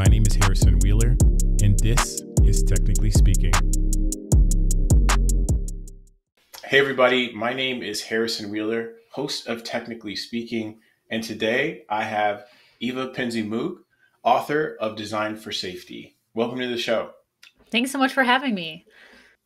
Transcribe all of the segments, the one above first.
My name is Harrison Wheeler, and this is Technically Speaking. Hey everybody, my name is Harrison Wheeler, host of Technically Speaking, and today I have Eva Pinzey-Moog, author of Design for Safety. Welcome to the show. Thanks so much for having me.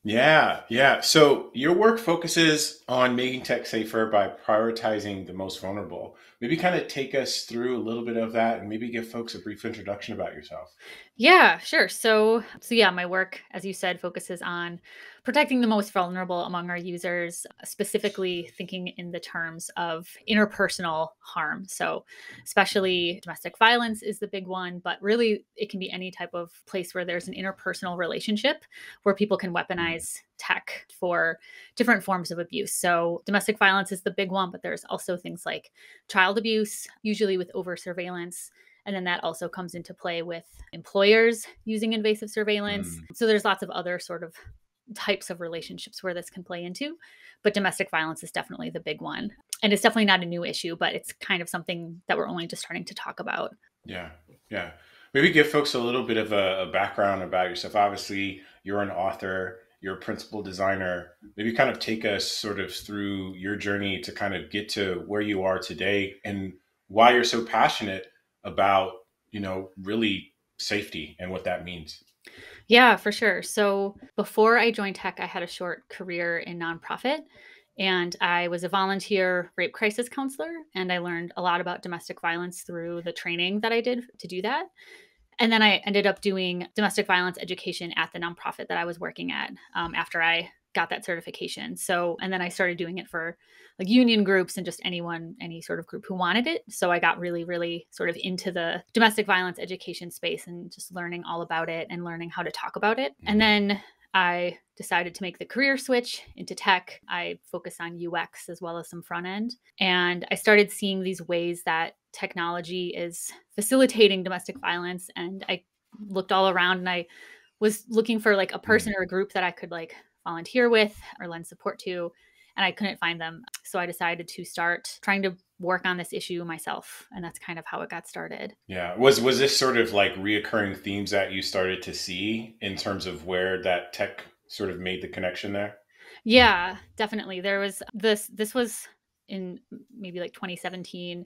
Yeah. So your work focuses on making tech safer by prioritizing the most vulnerable. Maybe kind of take us through a little bit of that and maybe give folks a brief introduction about yourself. Yeah, sure. So yeah, my work, as you said, focuses on protecting the most vulnerable among our users, specifically thinking in the terms of interpersonal harm. So especially domestic violence is the big one, but really it can be any type of place where there's an interpersonal relationship where people can weaponize tech for different forms of abuse. So domestic violence is the big one, but there's also things like child abuse, usually with over surveillance. And then that also comes into play with employers using invasive surveillance. So there's lots of other sort of types of relationships where this can play into, but domestic violence is definitely the big one. And it's definitely not a new issue, but it's kind of something that we're only just starting to talk about. Yeah. Maybe give folks a little bit of a background about yourself. Obviously, you're an author, you're a principal designer. Maybe kind of take us sort of through your journey to kind of get to where you are today and why you're so passionate about, really safety and what that means. Yeah, for sure. So before I joined tech, I had a short career in nonprofit, and I was a volunteer rape crisis counselor, and I learned a lot about domestic violence through the training that I did to do that. And then I ended up doing domestic violence education at the nonprofit that I was working at after I got that certification. So, and then I started doing it for like union groups and just any sort of group who wanted it. So I got really, really sort of into the domestic violence education space and just learning all about it and learning how to talk about it. And then I decided to make the career switch into tech. I focus on UX as well as some front end. And I started seeing these ways that technology is facilitating domestic violence. And I looked all around and I was looking for like a person or a group that I could like volunteer with or lend support to. And I couldn't find them. So I decided to start trying to work on this issue myself. And that's kind of how it got started. Yeah. Was this sort of like reoccurring themes that you started to see in terms of where that tech sort of made the connection there? Yeah, definitely. There was this was in maybe like 2017.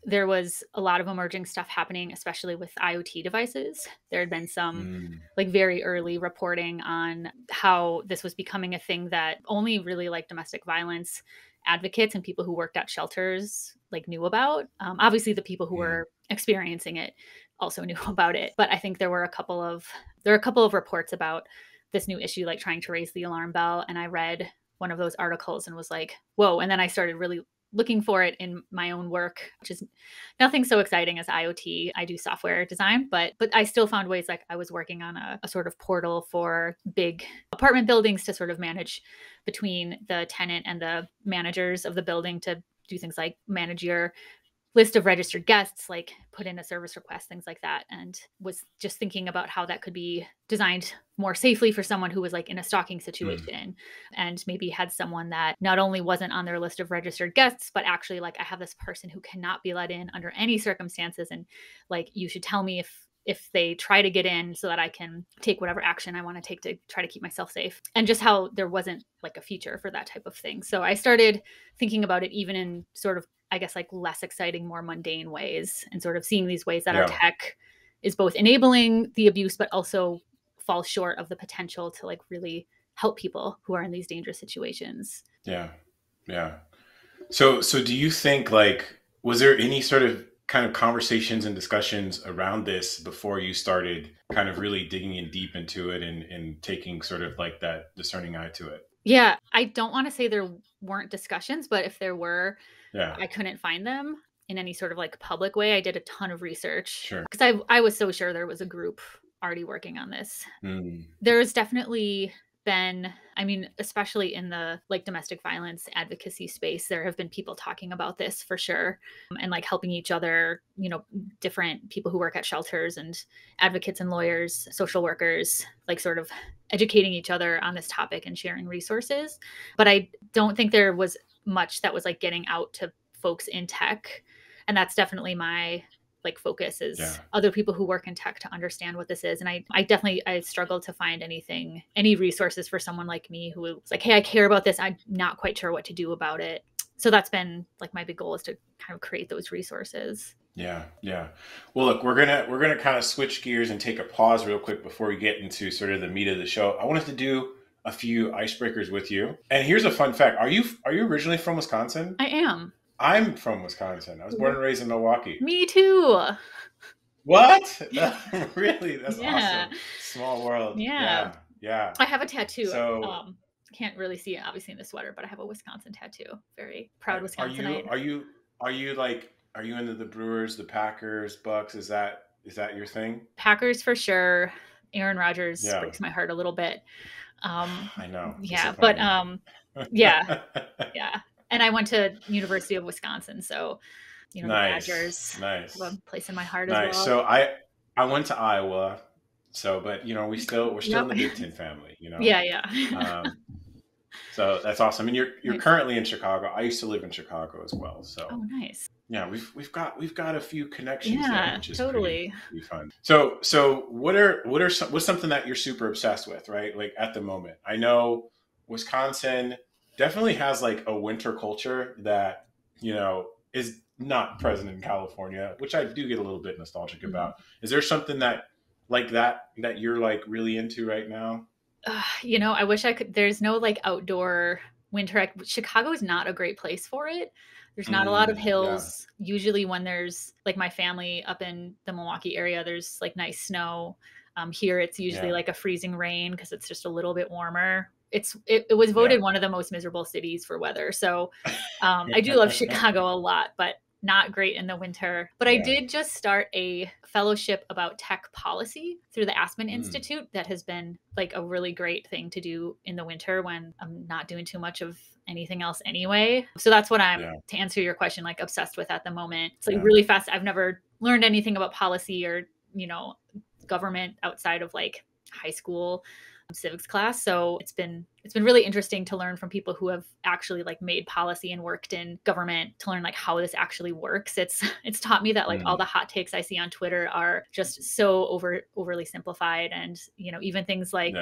There was a lot of emerging stuff happening, especially with IoT devices. There had been some like very early reporting on how this was becoming a thing that only really like domestic violence advocates and people who worked at shelters like knew about. Obviously, the people who were experiencing it also knew about it, but I think there were a couple of reports about this new issue, like trying to raise the alarm bell. And I read one of those articles and was like, whoa. And then I started really looking for it in my own work, which is nothing so exciting as IoT. I do software design, but I still found ways like I was working on a sort of portal for big apartment buildings to sort of manage between the tenant and the managers of the building to do things like manage your list of registered guests, like put in a service request, things like that. And was just thinking about how that could be designed more safely for someone who was like in a stalking situation and maybe had someone that not only wasn't on their list of registered guests, but actually like I have this person who cannot be let in under any circumstances. And like, you should tell me if they try to get in so that I can take whatever action I want to take to try to keep myself safe. And just how there wasn't like a feature for that type of thing. So I started thinking about it even in sort of, I guess, like less exciting, more mundane ways, and sort of seeing these ways that our tech is both enabling the abuse, but also falls short of the potential to like really help people who are in these dangerous situations. Yeah. So do you think like, was there any sort of kind of conversations and discussions around this before you started kind of really digging in deep into it and taking sort of like that discerning eye to it? Yeah, I don't want to say there weren't discussions, but if there were, I couldn't find them in any sort of like public way. I did a ton of research because I was so sure there was a group already working on this. There's definitely been, I mean, especially in the like domestic violence advocacy space, there have been people talking about this for sure, and like helping each other, different people who work at shelters and advocates and lawyers, social workers, like sort of educating each other on this topic and sharing resources. But I don't think there was much that was like getting out to folks in tech. And that's definitely my like focus is Yeah. other people who work in tech to understand what this is. And I definitely, I struggled to find any resources for someone like me who was like, hey, I care about this. I'm not quite sure what to do about it. So that's been like my big goal, is to kind of create those resources. Yeah, yeah. Well, look, we're gonna kind of switch gears and take a pause real quick before we get into sort of the meat of the show. I wanted to do a few icebreakers with you. And here's a fun fact: are you originally from Wisconsin? I am. I'm from Wisconsin. I was born and raised in Milwaukee. Me too. What? Really? That's Yeah. awesome. Small world. Yeah. Yeah. I have a tattoo. So, Can't really see it obviously in the sweater, but I have a Wisconsin tattoo. Very proud are Wisconsinite. are you into the Brewers, the Packers, Bucks? Is that your thing? Packers for sure. Aaron Rodgers Yeah. breaks my heart a little bit. I know. Yeah, but Disappointing. yeah, yeah. And I went to University of Wisconsin, so the Nice. Badgers Nice. have a place in my heart Nice. as well. So I went to Iowa. So, but we're still in the Big Ten family, Yeah. So that's awesome. And you're Nice. currently in Chicago. I used to live in Chicago as well. So Oh, nice. yeah, we've got a few connections there, Yeah, which is totally. pretty fun. So what's something that you're super obsessed with, right? Like at the moment, I know Wisconsin definitely has like a winter culture that is not present in California, which I do get a little bit nostalgic about. Is there something that like that you're like really into right now? I wish I could. There's no like outdoor winter. Chicago is not a great place for it. There's not a lot of Yeah. hills. Usually when there's like my family up in the Milwaukee area, there's like nice snow. Here it's usually Yeah. like a freezing rain because it's just a little bit warmer. It was voted one of the most miserable cities for weather. So I do love Chicago a lot, but not great in the winter. But I did just start a fellowship about tech policy through the Aspen Institute. That has been like a really great thing to do in the winter when I'm not doing too much of anything else anyway. So that's what I'm, to answer your question, like obsessed with at the moment. It's like really fast. I've never learned anything about policy or, government outside of like high school civics class. So it's been really interesting to learn from people who have actually like made policy and worked in government, to learn like how this actually works. It's taught me that like all the hot takes I see on Twitter are just so overly simplified. And, even things like,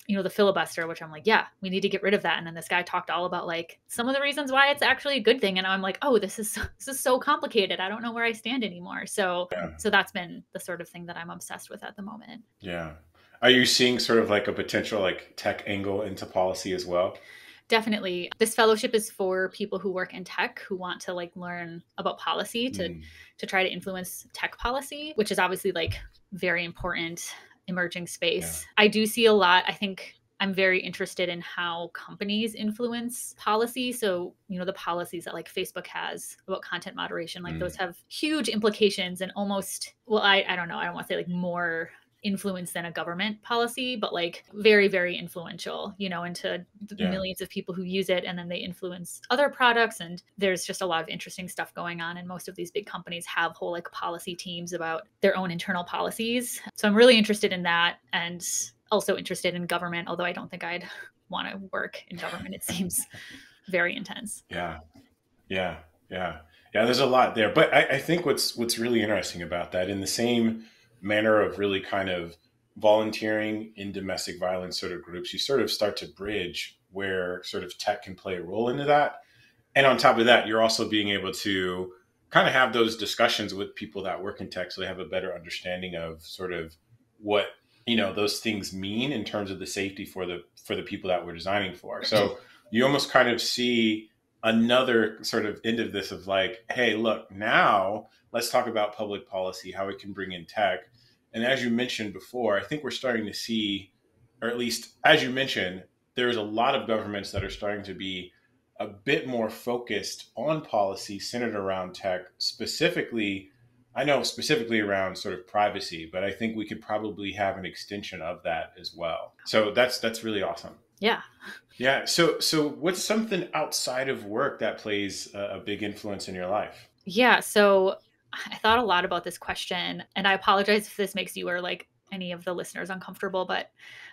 the filibuster, which I'm like, yeah, we need to get rid of that. And then this guy talked all about like some of the reasons why it's actually a good thing. And I'm like, oh, this is so complicated. I don't know where I stand anymore. So that's been the sort of thing that I'm obsessed with at the moment. Yeah. Are you seeing sort of like a potential like tech angle into policy as well? Definitely. This fellowship is for people who work in tech who want to like learn about policy to try to influence tech policy, which is obviously like very important emerging space. I do see a lot. I think I'm very interested in how companies influence policy. So, the policies that like Facebook has about content moderation, like those have huge implications and almost, well, I don't know. I don't want to say like more influence than a government policy, but like very, very influential, into the millions of people who use it. And then they influence other products. And there's just a lot of interesting stuff going on. And most of these big companies have whole like policy teams about their own internal policies. So I'm really interested in that, and also interested in government, although I don't think I'd want to work in government. It seems very intense. Yeah. There's a lot there, but I think what's really interesting about that, in the same manner of really kind of volunteering in domestic violence sort of groups, you sort of start to bridge where sort of tech can play a role into that. And on top of that, you're also being able to kind of have those discussions with people that work in tech, so they have a better understanding of sort of what, those things mean in terms of the safety for the people that we're designing for. So you almost kind of see another sort of end of this of like, hey, look, now let's talk about public policy, how we can bring in tech. And as you mentioned before, I think we're starting to see, or at least as you mentioned, there's a lot of governments that are starting to be a bit more focused on policy centered around tech, specifically around sort of privacy, but I think we could probably have an extension of that as well. So that's really awesome. Yeah. So what's something outside of work that plays a big influence in your life? Yeah. So I thought a lot about this question, and I apologize if this makes you or like any of the listeners uncomfortable, but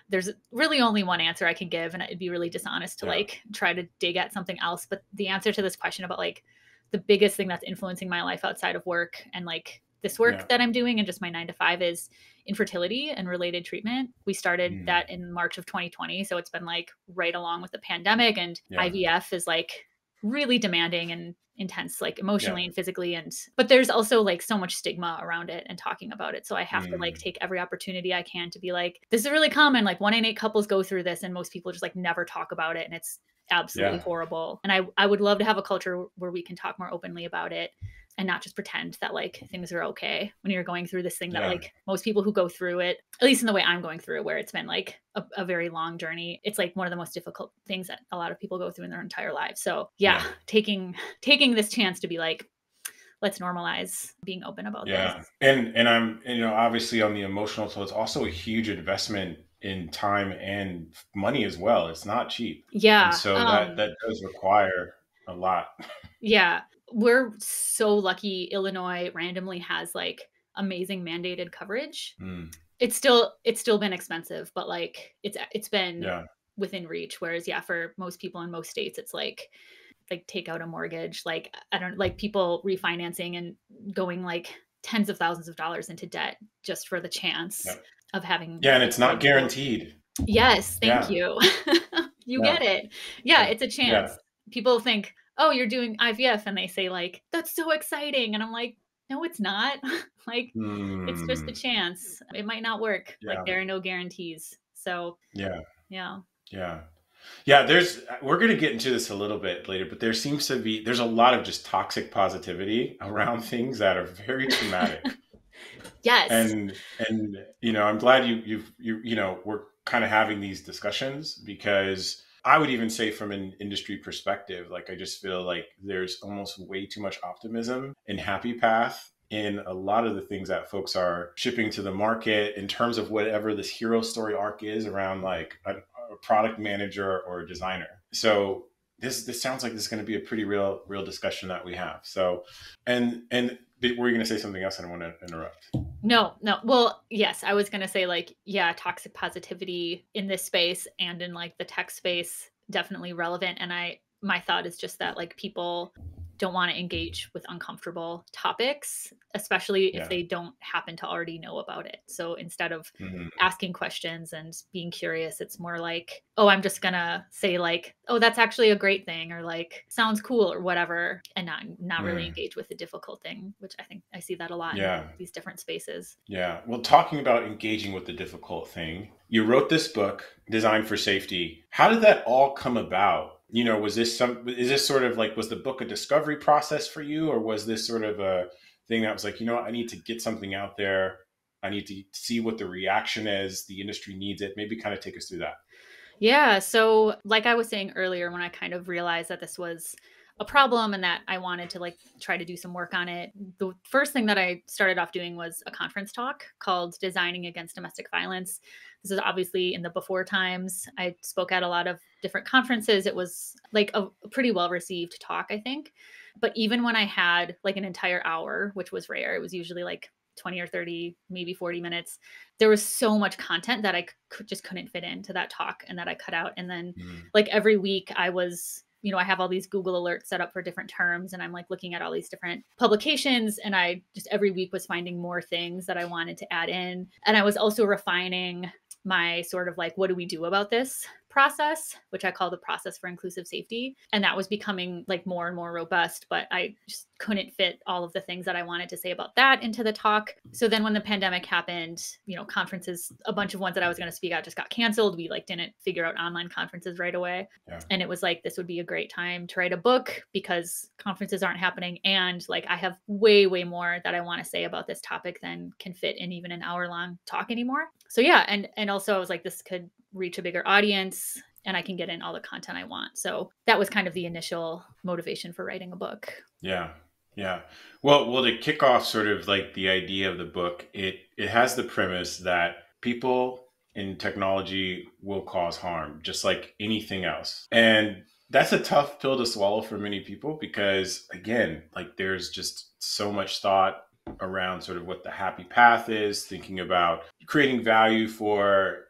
there's really only one answer I can give, and it'd be really dishonest to like try to dig at something else. But the answer to this question about like the biggest thing that's influencing my life outside of work and like this work Yeah. that I'm doing and just my 9 to 5 is infertility and related treatment. We started that in March of 2020. So it's been like right along with the pandemic, and Yeah. IVF is like really demanding and intense, like emotionally Yeah. and physically. But there's also like so much stigma around it and talking about it. So I have to like take every opportunity I can to be like, this is really common. Like 1 in 8 couples go through this, and most people just like never talk about it. And it's absolutely horrible. And I would love to have a culture where we can talk more openly about it and not just pretend that like things are okay when you're going through this thing that like most people who go through it, at least in the way I'm going through it, where it's been like a very long journey. It's like one of the most difficult things that a lot of people go through in their entire lives. So taking this chance to be like, let's normalize being open about this. And I'm, obviously on the emotional, so it's also a huge investment in time and money as well. It's not cheap. Yeah. And so that does require a lot. Yeah. We're so lucky Illinois randomly has like amazing mandated coverage. It's still been expensive, but like it's been within reach. Whereas for most people in most states, it's like take out a mortgage. Like I don't like people refinancing and going like tens of thousands of dollars into debt just for the chance of having. Yeah. And it's not guaranteed. Yes. Thank you. You get it. Yeah. It's a chance. People think, oh, you're doing IVF. And they say like, that's so exciting. And I'm like, no, it's not. Like, it's just a chance. It might not work. Like there are no guarantees. So yeah. We're going to get into this a little bit later, but there's a lot of just toxic positivity around things that are very traumatic. Yes. And I'm glad we're kind of having these discussions, because I would even say from an industry perspective, like I just feel like there's almost way too much optimism and happy path in a lot of the things that folks are shipping to the market in terms of whatever this hero story arc is around like a product manager or a designer. So this sounds like this is going to be a pretty real discussion that we have. So, and were you going to say something else? I don't want to interrupt. No. Well, yes, I was going to say like, toxic positivity in this space and in like the tech space, definitely relevant. And my thought is just that like people don't want to engage with uncomfortable topics, especially if they don't happen to already know about it. So instead of asking questions and being curious, it's more like, oh, I'm just gonna say like, oh, that's actually a great thing, or like sounds cool or whatever, and not really engage with the difficult thing, which I think I see that a lot in these different spaces. Yeah. Well, talking about engaging with the difficult thing, you wrote this book, Design for Safety. How did that all come about? Was this sort of like, was the book a discovery process for you, or was this sort of a thing that was like, I need to get something out there. I need to see what the reaction is. The industry needs it. Maybe kind of take us through that. Yeah. So like I was saying earlier, when I kind of realized that this was a problem and that I wanted to like try to do some work on it, the first thing that I started off doing was a conference talk called Designing Against Domestic Violence. This is obviously in the before times. I spoke at a lot of different conferences. It was like a pretty well-received talk, I think. But even when I had like an entire hour, which was rare, it was usually like 20 or 30, maybe 40 minutes. There was so much content that I just couldn't fit into that talk and that I cut out. And then like every week I was, I have all these Google alerts set up for different terms, and I'm like looking at all these different publications, and I just every week was finding more things that I wanted to add in. And I was also refining my sort of like, what do we do about this process, which I call the process for inclusive safety. And that was becoming like more and more robust, but I just couldn't fit all of the things that I wanted to say about that into the talk. So then when the pandemic happened, conferences, a bunch of ones that I was going to speak at just got canceled. We like didn't figure out online conferences right away. And it was like, this would be a great time to write a book because conferences aren't happening. And like, I have way, way more that I want to say about this topic than can fit in even an hour-long talk anymore. So yeah. And also I was like, this could reach a bigger audience and I can get in all the content I want. So that was kind of the initial motivation for writing a book. Yeah. Well, to kick off sort of like the idea of the book, it has the premise that people in technology will cause harm, just like anything else. And that's a tough pill to swallow for many people because, again, like there's just so much thought around sort of what the happy path is, thinking about creating value for,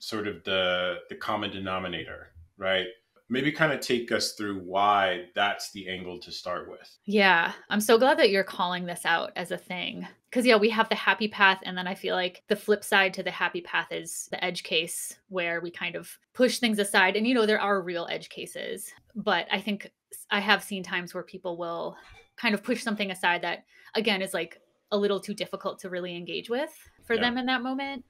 sort of the common denominator, right? maybe kind of take us through why that's the angle to start with. Yeah, I'm so glad that you're calling this out as a thing. Because, yeah, we have the happy path. And then I feel like the flip side to the happy path is the edge case where we kind of push things aside. And, there are real edge cases. But I think I have seen times where people will kind of push something aside that, again, is like a little too difficult to really engage with for them in that moment,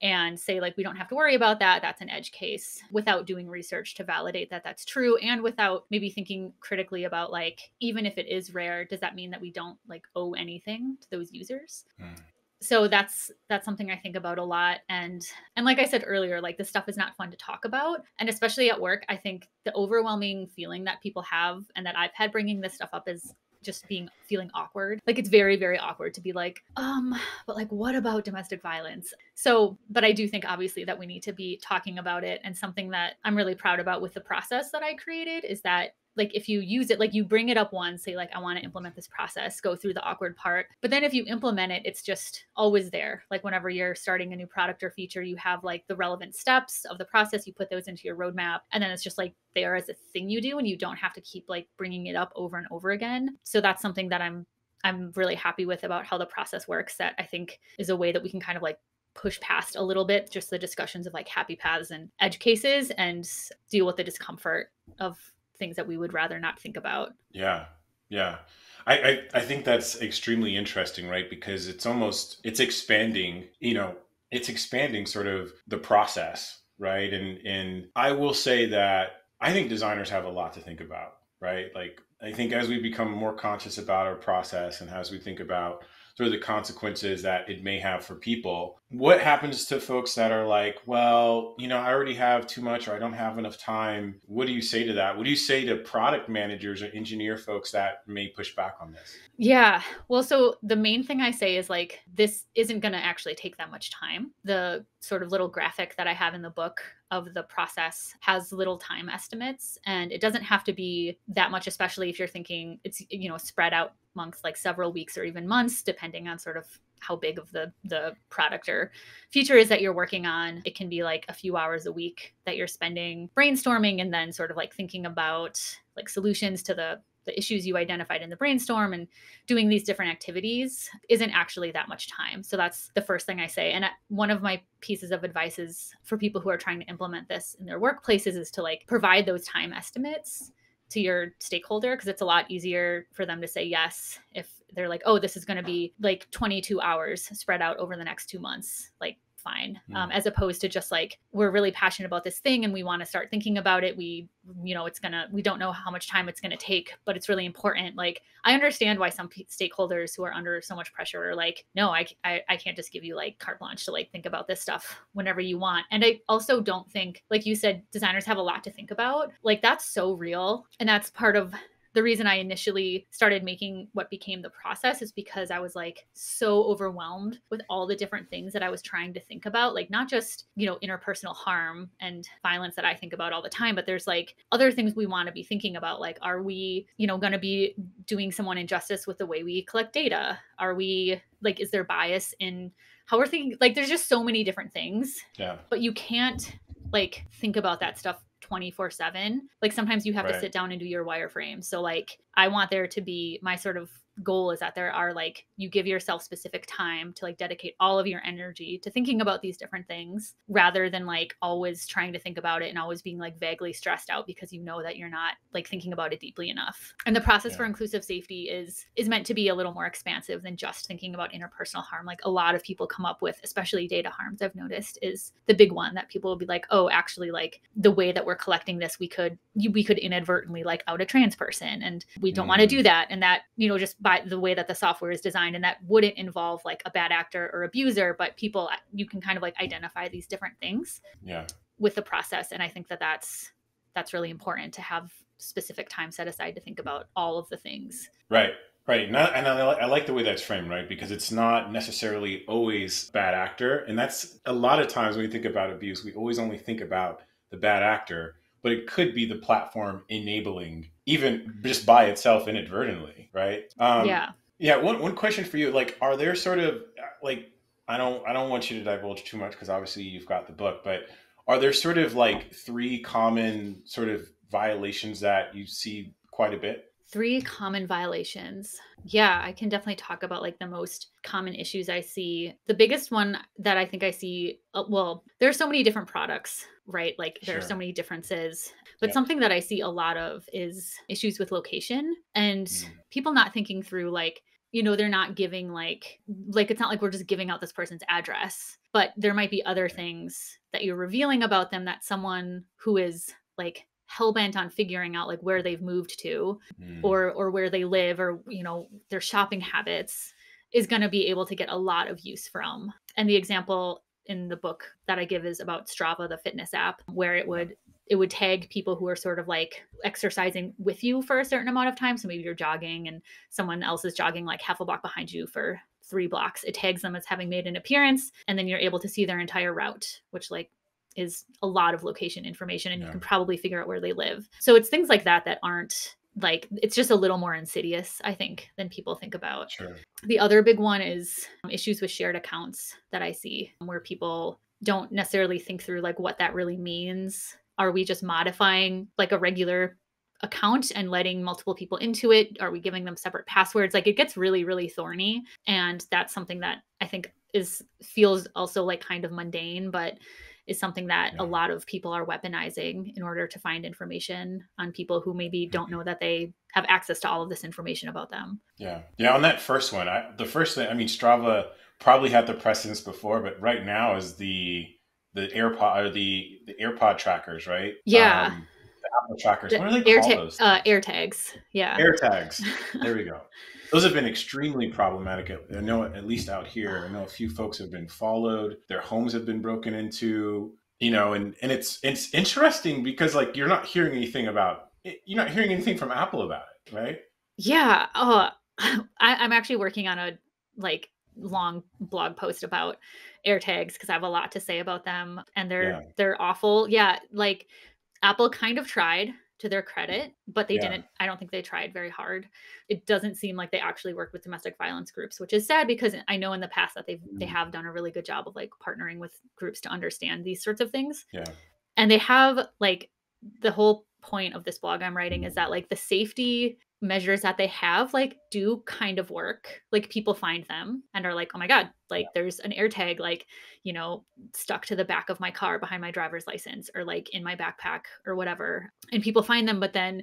and say, like, we don't have to worry about that. That's an edge case, without doing research to validate that that's true. And without maybe thinking critically about, like, even if it is rare, does that mean that we don't like owe anything to those users? So that's something I think about a lot. And like I said earlier, like, this stuff is not fun to talk about. And especially at work, I think the overwhelming feeling that people have, and that I've had bringing this stuff up, is just feeling awkward. Like, it's very, very awkward to be like, but like, what about domestic violence? So, but I do think obviously that we need to be talking about it. And something that I'm really proud about with the process that I created is that, like, if you use it, like, you bring it up once, say, like, I want to implement this process, go through the awkward part. But then if you implement it, it's just always there. Like, whenever you're starting a new product or feature, you have like the relevant steps of the process, you put those into your roadmap, and then it's just like there as a thing you do, and you don't have to keep like bringing it up over and over again. So that's something that I'm really happy with about how the process works, that I think is a way that we can kind of like push past a little bit just the discussions of like happy paths and edge cases, and deal with the discomfort of things that we would rather not think about. Yeah. I think that's extremely interesting, right? Because it's expanding, it's expanding sort of the process, right? And I will say that I think designers have a lot to think about, right? Like, I think as we become more conscious about our process, and as we think about sort of the consequences that it may have for people, what happens to folks that are like, well, I already have too much, or I don't have enough time? What do you say to that? What do you say to product managers or engineer folks that may push back on this? Yeah. Well, so the main thing I say is, like, this isn't going to actually take that much time. The sort of little graphic that I have in the book of the process has little time estimates, and it doesn't have to be that much, especially if you're thinking it's, spread out amongst like several weeks or even months, depending on sort of how big of the product or feature is that you're working on. It can be like a few hours a week that you're spending brainstorming, and then sort of like thinking about like solutions to the issues you identified in the brainstorm, and doing these different activities isn't actually that much time. So that's the first thing I say. And one of my pieces of advice is for people who are trying to implement this in their workplaces is to like provide those time estimates to your stakeholder, because it's a lot easier for them to say yes if they're like, oh, this is going to be like 22 hours spread out over the next 2 months. Like, fine. As opposed to just like, we're really passionate about this thing and we want to start thinking about it. We don't know how much time it's going to take, but it's really important. Like, I understand why some stakeholders who are under so much pressure are like, no, I can't just give you like carte blanche to like think about this stuff whenever you want. And I also don't think, like you said, designers have a lot to think about. Like, that's so real. And that's part of the reason I initially started making what became the process, is because I was like so overwhelmed with all the different things that I was trying to think about, like not just, interpersonal harm and violence that I think about all the time, but there's like other things we want to be thinking about. Like, are we, going to be doing someone injustice with the way we collect data? Are we like, is there bias in how we're thinking? Like, there's just so many different things. Yeah. But you can't like think about that stuff 24/7. Like, sometimes you have to sit down and do your wireframe. So like, I want there to be, my sort of goal is that there are like, you give yourself specific time to like dedicate all of your energy to thinking about these different things, rather than like always trying to think about it and always being like vaguely stressed out because that you're not like thinking about it deeply enough. And the process for inclusive safety is meant to be a little more expansive than just thinking about interpersonal harm. Like, a lot of people come up with, especially data harms, I've noticed, is the big one that people will be like, oh, actually, like the way that we're collecting this, we could inadvertently like out a trans person, and we don't want to do that. And that, just by the way that the software is designed, and that wouldn't involve like a bad actor or abuser, but people, you can kind of like identify these different things with the process. And I think that that's really important, to have specific time set aside to think about all of the things. Right. And I like the way that's framed, right? Because it's not necessarily always bad actor. And that's a lot of times when we think about abuse, we always only think about the bad actor, but it could be the platform enabling, even just by itself inadvertently, right? Yeah. One question for you, like, are there sort of like, I don't want you to divulge too much because obviously you've got the book, but are there sort of like 3 common sort of violations that you see quite a bit? 3 common violations. Yeah, I can definitely talk about like the most common issues I see. The biggest one that I think I see, well, there's so many different products, right? Like there are so Sure. many differences. But Yep. something that I see a lot of is issues with location and Mm. people not thinking through like, they're not giving like it's not like we're just giving out this person's address, but there might be other things that you're revealing about them that someone who is like hell bent on figuring out like where they've moved to Mm. or where they live or their shopping habits is going to be able to get a lot of use from. And the example in the book that I give is about Strava, the fitness app, where it would tag people who are sort of like exercising with you for a certain amount of time. So maybe you're jogging and someone else is jogging like half a block behind you for 3 blocks. It tags them as having made an appearance, and then you're able to see their entire route, which like is a lot of location information, and you Yeah. can probably figure out where they live. So it's things like that that aren't like, it's just a little more insidious, I think, than people think about. Sure. The other big one is issues with shared accounts that I see where people don't necessarily think through like what that really means. Are we just modifying like a regular account and letting multiple people into it? Are we giving them separate passwords? Like it gets really, really thorny. And that's something that I think feels also like kind of mundane, but is something that a Yeah. lot of people are weaponizing in order to find information on people who maybe don't know that they have access to all of this information about them. Yeah. Yeah. On that first one, the first thing, I mean, Strava probably had the precedence before, but right now is the AirPod or the AirPod trackers, right? Yeah. The Apple trackers. The What do they call those? air tags. Yeah. Air tags. There we go. Those have been extremely problematic. I know, at least out here, I know a few folks have been followed. Their homes have been broken into, and it's interesting because like you're not hearing anything from Apple about it, right? Yeah. Oh, I'm actually working on a like long blog post about air tags because I have a lot to say about them, and Yeah. they're awful. Yeah, like Apple kind of tried, to their credit, but they Yeah. didn't. I don't think they tried very hard. It doesn't seem like they actually worked with domestic violence groups, which is sad because I know in the past that they have done a really good job of like partnering with groups to understand these sorts of things. Yeah. And they have like the whole point of this blog I'm writing is that like the safety measures that they have like do kind of work. Like people find them and are like, oh my God, like there's an air tag, like, stuck to the back of my car behind my driver's license or like in my backpack or whatever. And people find them, but then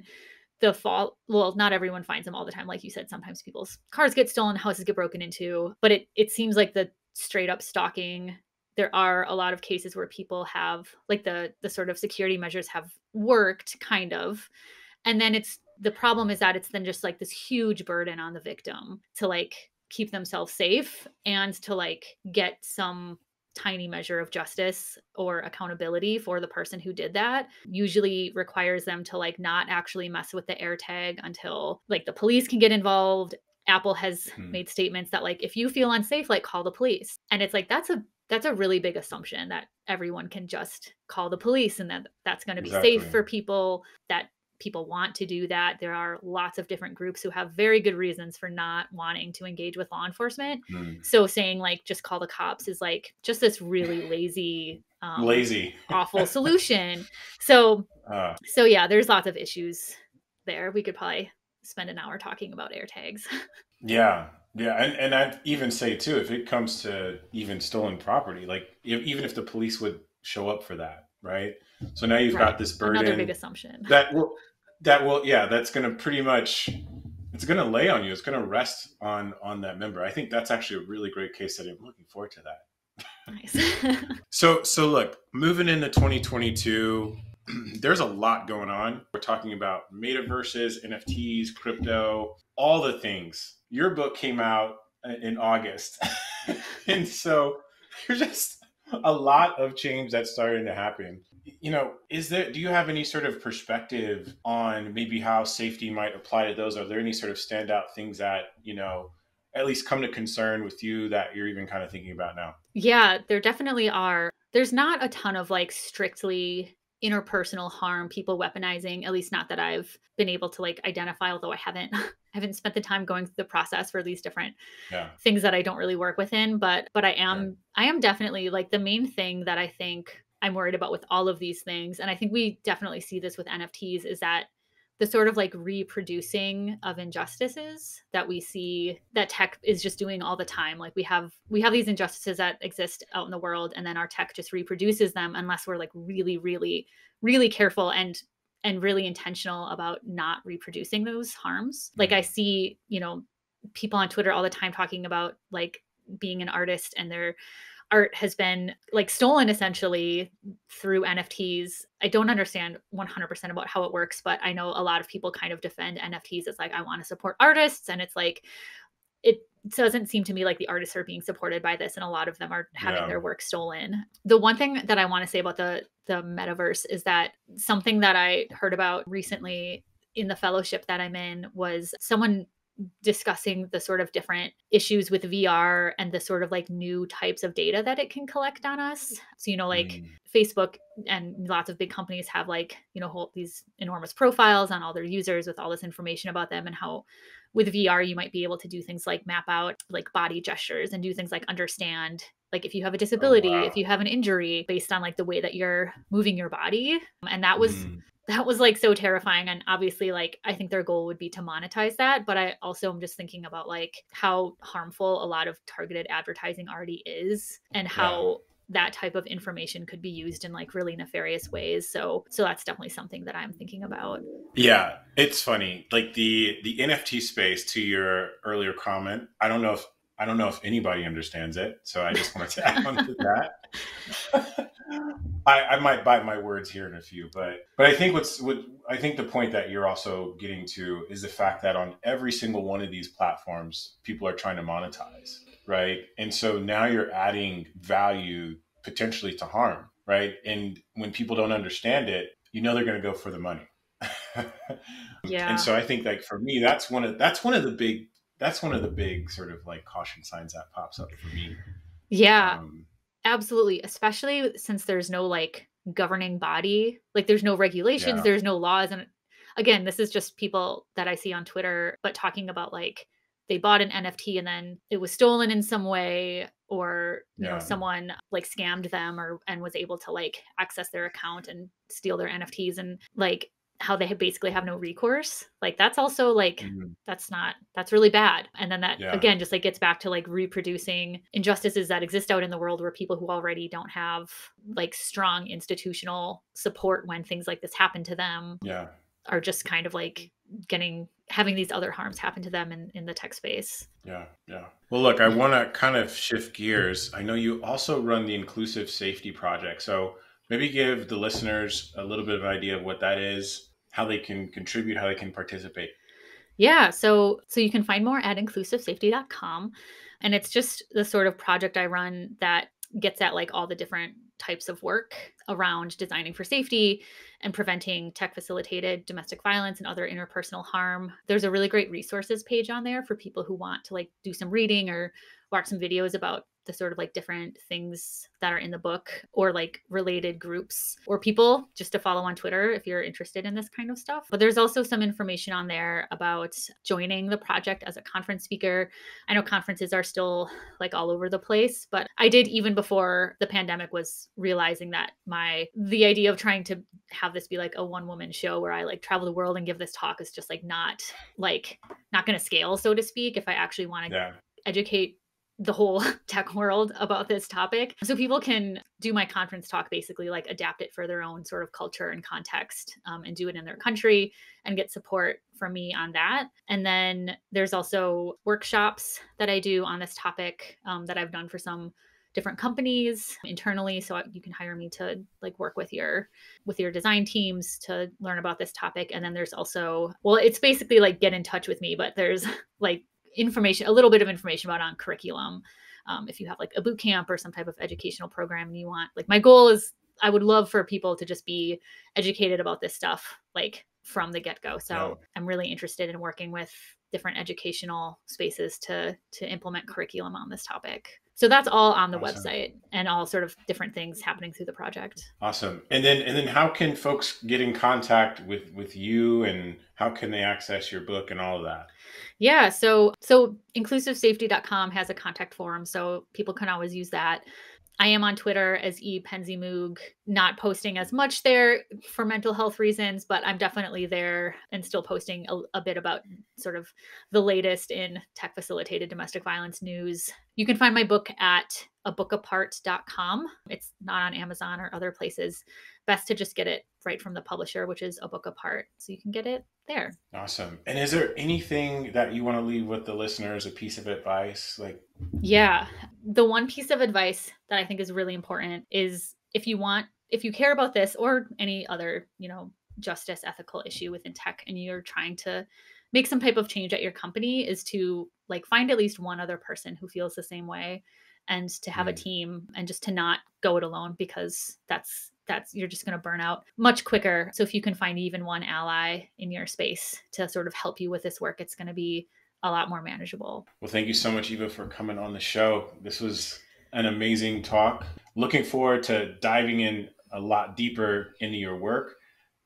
well, not everyone finds them all the time. Like you said, sometimes people's cars get stolen, houses get broken into, but it seems like the straight up stalking, there are a lot of cases where people have like the sort of security measures have worked kind of. And then the problem is that it's then just like this huge burden on the victim to like keep themselves safe and to like get some tiny measure of justice or accountability for the person who did that. Usually requires them to like not actually mess with the air tag until like the police can get involved. Apple has made statements that like if you feel unsafe, like call the police. And it's like that's a really big assumption that everyone can just call the police and that's going to be safe for people, that people want to do that. There are lots of different groups who have very good reasons for not wanting to engage with law enforcement. So saying like just call the cops is like just this really lazy awful solution. So yeah, there's lots of issues there. We could probably spend an hour talking about air tags. Yeah. And I'd even say too, if it comes to even stolen property, like even if the police would show up for that, right? So now you've got this burden. Another big assumption. That's going to pretty much, it's going to lay on you. It's going to rest on that member. I think that's actually a really great case study. I'm looking forward to that. Nice. So look, moving into 2022, there's a lot going on. We're talking about metaverses, NFTs, crypto, all the things. Your book came out in August. And so there's just a lot of change that's starting to happen. Do you have any sort of perspective on maybe how safety might apply to those? Are there any sort of standout things that, at least come to concern with you that you're even kind of thinking about now? Yeah, there definitely are. There's not a ton of like strictly interpersonal harm, people weaponizing, at least not that I've been able to like identify, although I haven't spent the time going through the process for these different things that I don't really work within, but I am definitely like the main thing that I think I'm worried about with all of these things. And I think we definitely see this with NFTs, is that the sort of like reproducing of injustices that we see that tech is just doing all the time. Like we have these injustices that exist out in the world, and then our tech just reproduces them unless we're like really, really, really careful and really intentional about not reproducing those harms. Like I see, people on Twitter all the time talking about like being an artist, and their art has been like stolen essentially through NFTs. I don't understand 100% about how it works, but I know a lot of people kind of defend NFTs as like, I want to support artists. And it's like, it doesn't seem to me like the artists are being supported by this, and a lot of them are having their work stolen. The one thing that I want to say about the metaverse is that something that I heard about recently in the fellowship that I'm in was someone discussing the sort of different issues with VR and the sort of like new types of data that it can collect on us. So, like Facebook and lots of big companies have like, these enormous profiles on all their users with all this information about them, and how with VR, you might be able to do things like map out like body gestures and do things like understand, like if you have a disability, if you have an injury based on like the way that you're moving your body. And that was like so terrifying. And obviously, like, I think their goal would be to monetize that. But I also am just thinking about like how harmful a lot of targeted advertising already is, and how that type of information could be used in like really nefarious ways. So that's definitely something that I'm thinking about. Yeah, it's funny. Like the NFT space, to your earlier comment, I don't know if anybody understands it. So I just wanted to add on to that. I might bite my words here in a few, but I think I think the point that you're also getting to is the fact that on every single one of these platforms, people are trying to monetize, right? And so now you're adding value potentially to harm, right? And when people don't understand it, they're going to go for the money. Yeah. And so I think, like, for me, that's one of the big sort of like caution signs that pops up for me. Yeah. Absolutely. Especially since there's no like governing body, like there's no regulations, there's no laws. And again, this is just people that I see on Twitter, but talking about like they bought an NFT and then it was stolen in some way, or, someone like scammed them and was able to like access their account and steal their NFTs, and like how they basically have no recourse. Like that's also like, that's really bad. And then that again, just like gets back to like reproducing injustices that exist out in the world, where people who already don't have like strong institutional support when things like this happen to them are just kind of like having these other harms happen to them in the tech space. Yeah. Well, look, I want to kind of shift gears. I know you also run the Inclusive Safety Project. So maybe give the listeners a little bit of an idea of what that is, how they can contribute, how they can participate. Yeah. So you can find more at inclusivesafety.com. And it's just the sort of project I run that gets at like all the different types of work around designing for safety and preventing tech facilitated domestic violence and other interpersonal harm. There's a really great resources page on there for people who want to like do some reading or watch some videos about the sort of like different things that are in the book, or like related groups or people, just to follow on Twitter if you're interested in this kind of stuff. But there's also some information on there about joining the project as a conference speaker. I know conferences are still like all over the place, but I did, even before the pandemic, was realizing that the idea of trying to have this be like a one woman show where I like travel the world and give this talk is just like not going to scale, so to speak, if I actually want to educate the whole tech world about this topic. So people can do my conference talk, basically like adapt it for their own sort of culture and context, and do it in their country and get support from me on that. And then there's also workshops that I do on this topic, that I've done for some different companies internally. So you can hire me to like work with your design teams to learn about this topic. And then there's also, it's basically like get in touch with me, but there's like a little bit of information about on curriculum. If you have like a boot camp or some type of educational program and you want, like, my goal is I would love for people to just be educated about this stuff like from the get-go. So I'm really interested in working with different educational spaces to implement curriculum on this topic. So that's all on the website, and all sort of different things happening through the project. Awesome. And then how can folks get in contact with you, and how can they access your book and all of that? Yeah. So inclusivesafety.com has a contact form, so people can always use that. I am on Twitter as ePensyMoog, not posting as much there for mental health reasons, but I'm definitely there and still posting a bit about sort of the latest in tech facilitated domestic violence news. You can find my book at abookapart.com. It's not on Amazon or other places. Best to just get it right from the publisher, which is A Book Apart. So you can get it there. Awesome. And is there anything that you want to leave with the listeners, a piece of advice? Yeah. The one piece of advice that I think is really important is if you care about this or any other, justice ethical issue within tech and you're trying to make some type of change at your company, is to find at least one other person who feels the same way, and to have a team, and just to not go it alone, because that's you're just going to burn out much quicker. So if you can find even one ally in your space to sort of help you with this work, it's going to be a lot more manageable. Well, thank you so much, Eva, for coming on the show. This was an amazing talk. Looking forward to diving in a lot deeper into your work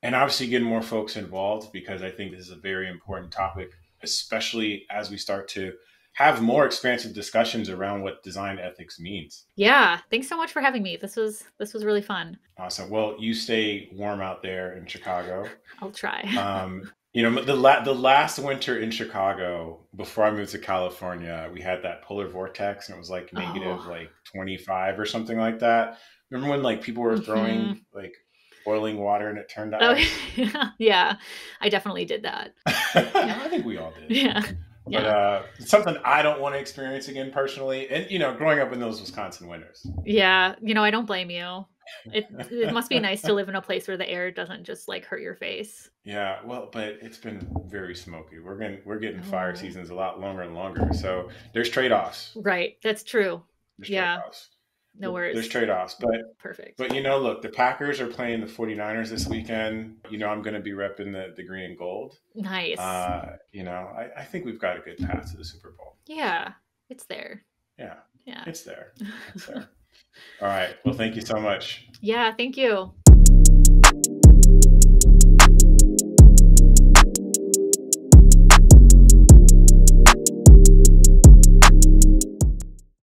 and obviously getting more folks involved, because I think this is a very important topic, especially as we start to have more expansive discussions around what design ethics means. Yeah. Thanks so much for having me. This was really fun. Awesome. Well, you stay warm out there in Chicago. I'll try. The last winter in Chicago, before I moved to California, we had that polar vortex, and it was negative 25 or something like that. Remember when people were throwing boiling water and it turned to ice? Yeah, I definitely did that. I think we all did. Yeah. But it's something I don't want to experience again personally. And, growing up in those Wisconsin winters. Yeah. I don't blame you. It must be nice to live in a place where the air doesn't just hurt your face. Yeah. Well, but it's been very smoky. We're getting fire seasons a lot longer and longer. So there's trade-offs. Right. That's true. There's trade-offs. No worries. There's trade-offs, but perfect. But look, the Packers are playing the 49ers this weekend. I'm going to be repping the green and gold. Nice. I think we've got a good path to the Super Bowl. Yeah, it's there. Yeah. It's there. All right. Well, thank you so much. Yeah, thank you.